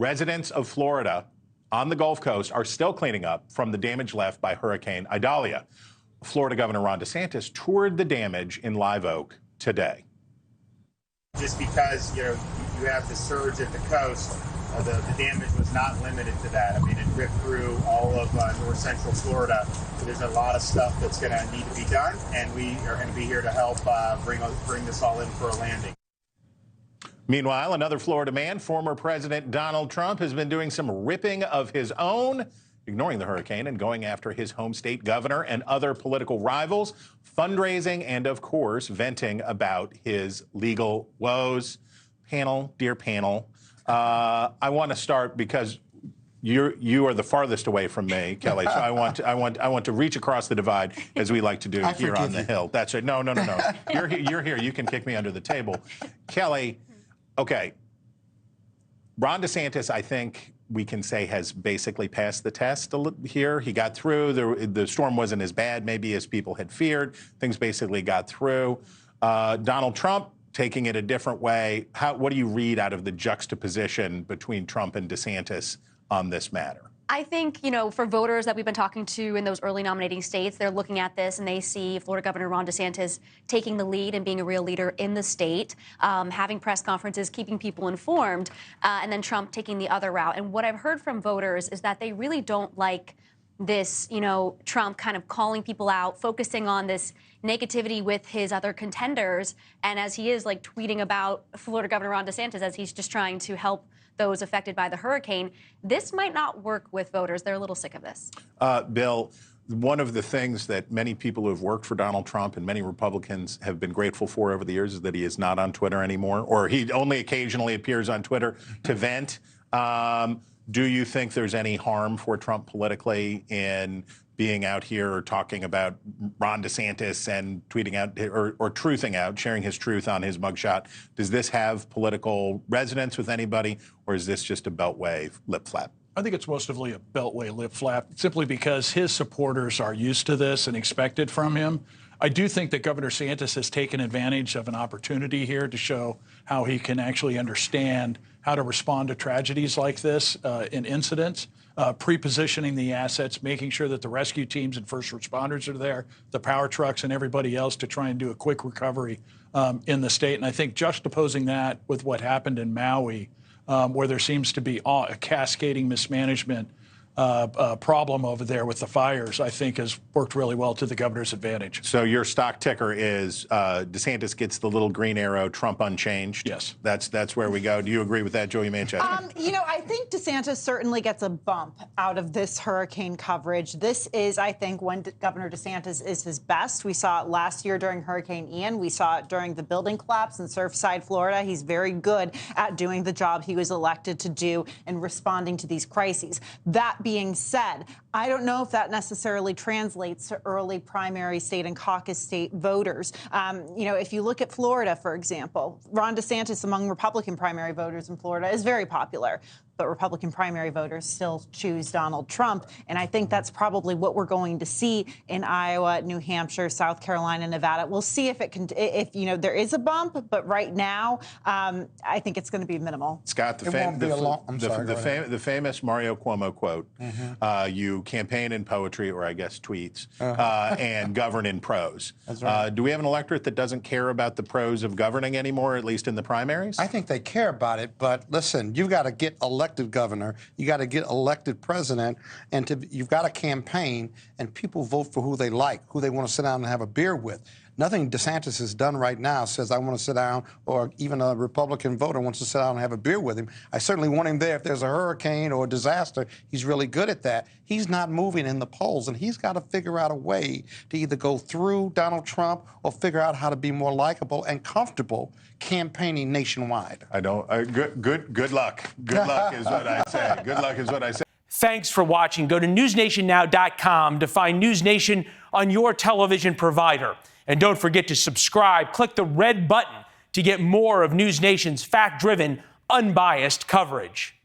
Residents of Florida on the Gulf Coast are still cleaning up from the damage left by Hurricane Idalia. Florida Governor Ron DeSantis toured the damage in Live Oak today. Just because, you have the surge at the coast, the damage was not limited to that. I mean, it ripped through all of north central Florida. So there's a lot of stuff that's going to need to be done, and we are going to be here to help bring this all in for a landing. Meanwhile, another Florida man, former President Donald Trump, has been doing some ripping of his own, ignoring the hurricane and going after his home state governor and other political rivals, fundraising and, of course, venting about his legal woes. Panel, dear panel, I want to start because you are the farthest away from me, Kelly. So I want to reach across the divide, as we like to do here on the Hill. That's it. No. You're here. You can kick me under the table, Kelly. Okay. Ron DeSantis, I think we can say, has basically passed the test here. He got through. The storm wasn't as bad, maybe, as people had feared. Things basically got through. Donald Trump taking it a different way. What do you read out of the juxtaposition between Trump and DeSantis on this matter? I think, for voters that we've been talking to in those early nominating states, they're looking at this and they see Florida Governor Ron DeSantis taking the lead and being a real leader in the state, having press conferences, keeping people informed, and then Trump taking the other route. And what I've heard from voters is that they really don't like this, Trump kind of calling people out, focusing on this negativity with his other contenders. And as he is tweeting about Florida Governor Ron DeSantis, as he's just trying to help those affected by the hurricane, this might not work with voters. They're a little sick of this. Bill, one of the things that many people who have worked for Donald Trump and many Republicans have been grateful for over the years is that he is not on Twitter anymore, or he only occasionally appears on Twitter to vent. Do you think there's any harm for Trump politically in being out here talking about Ron DeSantis and tweeting out or truthing out, sharing his truth on his mugshot? Does this have political resonance with anybody, or is this just a Beltway lip flap? I think it's mostly a Beltway lip flap, simply because his supporters are used to this and expect it from him. I do think that Governor DeSantis has taken advantage of an opportunity here to show how he can actually understand how to respond to tragedies like this in incidents, pre-positioning the assets, making sure that the rescue teams and first responders are there, the power trucks and everybody else to try and do a quick recovery in the state. And I think juxtaposing that with what happened in Maui, where there seems to be a cascading mismanagement problem over there with the fires, I think has worked really well to the governor's advantage. So your stock ticker is DeSantis gets the little green arrow, Trump unchanged? Yes. That's where we go. Do you agree with that, Joey Manchester? I think DeSantis certainly gets a bump out of this hurricane coverage. This is, I think, when Governor DeSantis is his best. We saw it last year during Hurricane Ian. We saw it during the building collapse in Surfside, Florida. He's very good at doing the job he was elected to do and responding to these crises. That being said, I don't know if that necessarily translates to early primary state and caucus state voters. If you look at Florida, for example, Ron DeSantis among Republican primary voters in Florida is very popular. But Republican primary voters still choose Donald Trump. And I think that's probably what we're going to see in Iowa, New Hampshire, South Carolina, Nevada. We'll see if there is a bump. But right now, I think it's going to be minimal. Scott, the famous Mario Cuomo quote, you campaign in poetry, or I guess tweets, and govern in prose. That's right. Do we have an electorate that doesn't care about the prose of governing anymore, at least in the primaries? I think they care about it. But listen, you've got to get elected governor, you got to get elected president, and you've got to campaign, and people vote for who they like, who they want to sit down and have a beer with. Nothing DeSantis has done right now says I want to sit down, or even a Republican voter wants to sit down and have a beer with him. I certainly want him there if there's a hurricane or a disaster. He's really good at that. He's not moving in the polls, and he's got to figure out a way to either go through Donald Trump or figure out how to be more likable and comfortable campaigning nationwide. I don't. Good luck. Good luck is what I say. Good luck is what I say. Thanks for watching. Go to newsnationnow.com to find NewsNation on your television provider. And don't forget to subscribe. Click the red button to get more of NewsNation's fact-driven, unbiased coverage.